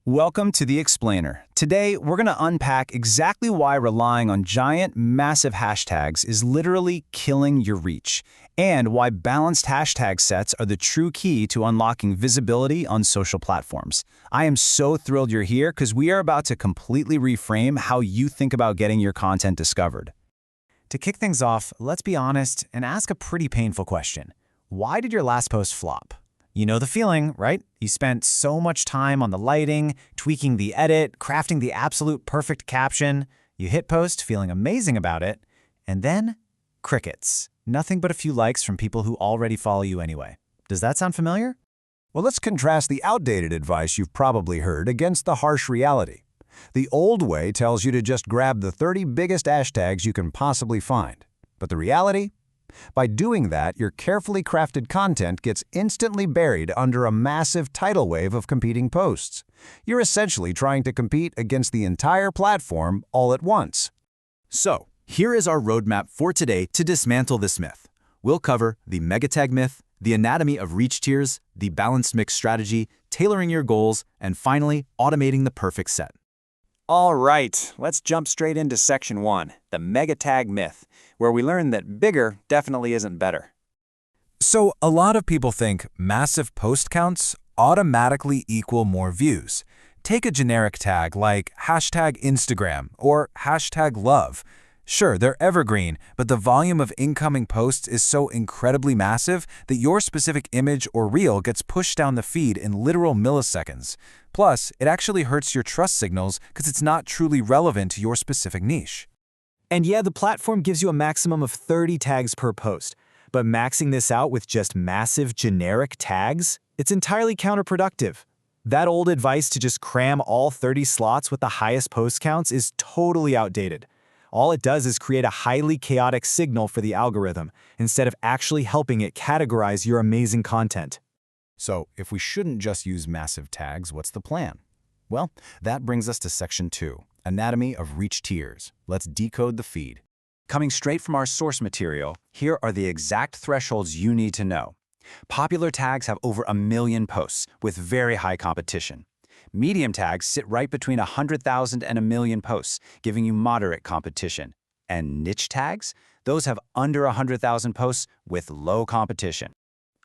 Welcome to The Explainer. Today, we're going to unpack exactly why relying on giant, massive hashtags is literally killing your reach, and why balanced hashtag sets are the true key to unlocking visibility on social platforms. I am so thrilled you're here because we are about to completely reframe how you think about getting your content discovered. To kick things off, let's be honest and ask a pretty painful question. Why did your last post flop? You know the feeling, right? You spent so much time on the lighting, tweaking the edit, crafting the absolute perfect caption. You hit post feeling amazing about it, and then crickets. Nothing but a few likes from people who already follow you anyway. Does that sound familiar? Well, let's contrast the outdated advice you've probably heard against the harsh reality. The old way tells you to just grab the 30 biggest hashtags you can possibly find. But the reality? By doing that, your carefully crafted content gets instantly buried under a massive tidal wave of competing posts. You're essentially trying to compete against the entire platform all at once. So, here is our roadmap for today to dismantle this myth. We'll cover the megatag myth, the anatomy of reach tiers, the balanced mix strategy, tailoring your goals, and finally, automating the perfect set. All right, let's jump straight into section 1, the megatag myth, where we learn that bigger definitely isn't better. So a lot of people think massive post counts automatically equal more views. Take a generic tag like hashtag Instagram or hashtag love. Sure, they're evergreen, but the volume of incoming posts is so incredibly massive that your specific image or reel gets pushed down the feed in literal milliseconds. Plus, it actually hurts your trust signals because it's not truly relevant to your specific niche. And yeah, the platform gives you a maximum of 30 tags per post, but maxing this out with just massive generic tags, it's entirely counterproductive. That old advice to just cram all 30 slots with the highest post counts is totally outdated. All it does is create a highly chaotic signal for the algorithm, instead of actually helping it categorize your amazing content. So, if we shouldn't just use massive tags, what's the plan? Well, that brings us to section 2, anatomy of reach tiers. Let's decode the feed. Coming straight from our source material, here are the exact thresholds you need to know. Popular tags have over 1 million posts with very high competition. Medium tags sit right between 100,000 and 1 million posts, giving you moderate competition. And niche tags? Those have under 100,000 posts with low competition.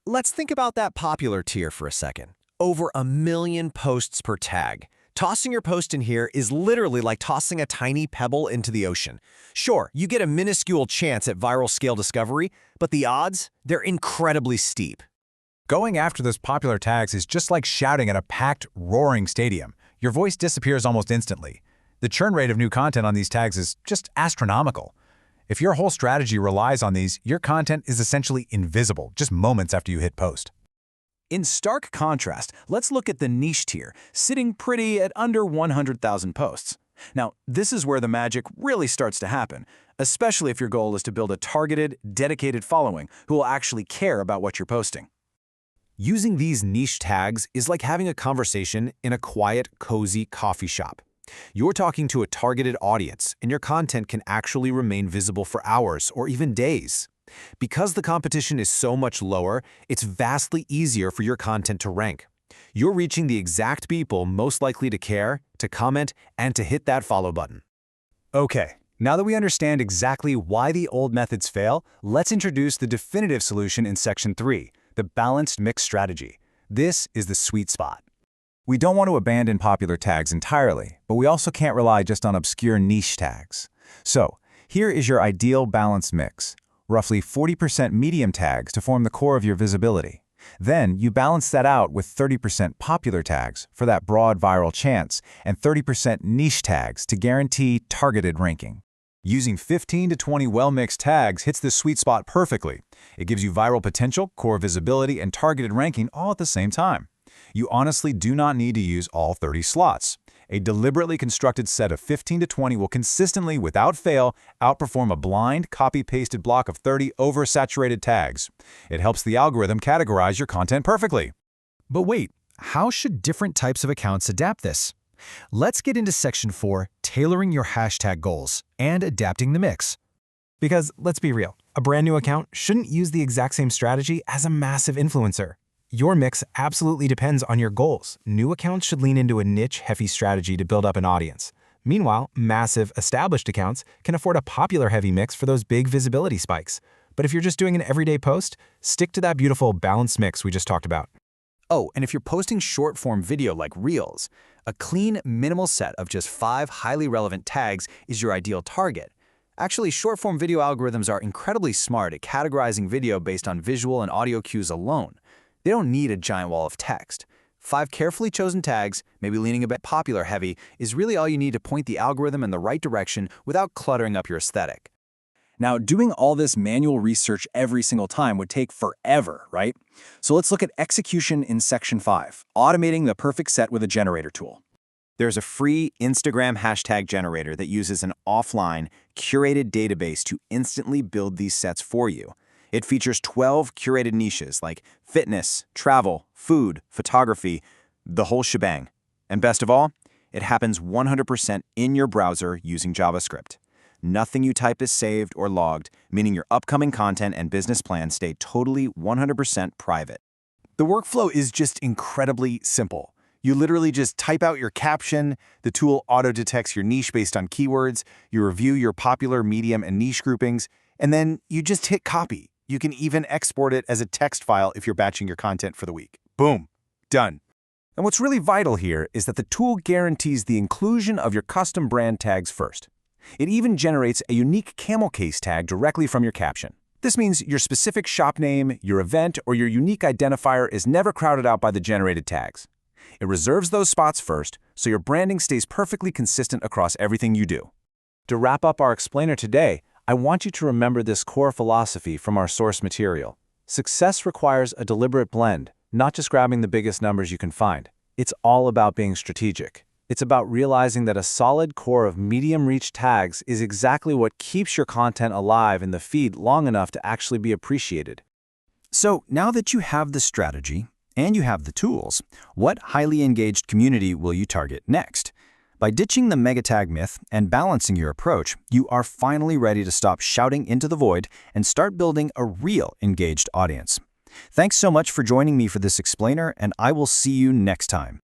Let's think about that popular tier for a second. Over 1 million posts per tag. Tossing your post in here is literally like tossing a tiny pebble into the ocean. Sure, you get a minuscule chance at viral scale discovery, but the odds, they're incredibly steep. Going after those popular tags is just like shouting at a packed, roaring stadium. Your voice disappears almost instantly. The churn rate of new content on these tags is just astronomical. If your whole strategy relies on these, your content is essentially invisible just moments after you hit post. In stark contrast, let's look at the niche tier, sitting pretty at under 100,000 posts. Now, this is where the magic really starts to happen, especially if your goal is to build a targeted, dedicated following who will actually care about what you're posting. Using these niche tags is like having a conversation in a quiet, cozy coffee shop. You're talking to a targeted audience, and your content can actually remain visible for hours or even days. Because the competition is so much lower, it's vastly easier for your content to rank. You're reaching the exact people most likely to care, to comment, and to hit that follow button. Okay, now that we understand exactly why the old methods fail, let's introduce the definitive solution in section 3. The balanced mix strategy. This is the sweet spot. We don't want to abandon popular tags entirely, but we also can't rely just on obscure niche tags. So, here is your ideal balanced mix. Roughly 40% medium tags to form the core of your visibility. Then, you balance that out with 30% popular tags for that broad viral chance and 30% niche tags to guarantee targeted ranking. Using 15 to 20 well-mixed tags hits this sweet spot perfectly. It gives you viral potential, core visibility, and targeted ranking all at the same time. You honestly do not need to use all 30 slots. A deliberately constructed set of 15 to 20 will consistently, without fail, outperform a blind, copy-pasted block of 30 oversaturated tags. It helps the algorithm categorize your content perfectly. But wait, how should different types of accounts adapt this? Let's get into section 4, tailoring your hashtag goals and adapting the mix. Because let's be real, a brand new account shouldn't use the exact same strategy as a massive influencer. Your mix absolutely depends on your goals. New accounts should lean into a niche, heavy strategy to build up an audience. Meanwhile, massive, established accounts can afford a popular heavy mix for those big visibility spikes. But if you're just doing an everyday post, stick to that beautiful balanced mix we just talked about. Oh, and if you're posting short-form video like Reels, a clean, minimal set of just 5 highly relevant tags is your ideal target. Actually, short-form video algorithms are incredibly smart at categorizing video based on visual and audio cues alone. They don't need a giant wall of text. 5 carefully chosen tags, maybe leaning a bit popular heavy, is really all you need to point the algorithm in the right direction without cluttering up your aesthetic. Now, doing all this manual research every single time would take forever, right? So let's look at execution in Section 5, automating the perfect set with a generator tool. There's a free Instagram hashtag generator that uses an offline, curated database to instantly build these sets for you. It features 12 curated niches like fitness, travel, food, photography, the whole shebang. And best of all, it happens 100% in your browser using JavaScript. Nothing you type is saved or logged, meaning your upcoming content and business plans stay totally 100% private. The workflow is just incredibly simple. You literally just type out your caption, the tool auto-detects your niche based on keywords, you review your popular, medium, and niche groupings, and then you just hit copy. You can even export it as a text file if you're batching your content for the week. Boom. Done. And what's really vital here is that the tool guarantees the inclusion of your custom brand tags first. It even generates a unique camel case tag directly from your caption. This means your specific shop name, your event, or your unique identifier is never crowded out by the generated tags. It reserves those spots first, so your branding stays perfectly consistent across everything you do. To wrap up our explainer today, I want you to remember this core philosophy from our source material. Success requires a deliberate blend, not just grabbing the biggest numbers you can find. It's all about being strategic. It's about realizing that a solid core of medium-reach tags is exactly what keeps your content alive in the feed long enough to actually be appreciated. So now that you have the strategy and you have the tools, what highly engaged community will you target next? By ditching the mega tag myth and balancing your approach, you are finally ready to stop shouting into the void and start building a real engaged audience. Thanks so much for joining me for this explainer, and I will see you next time.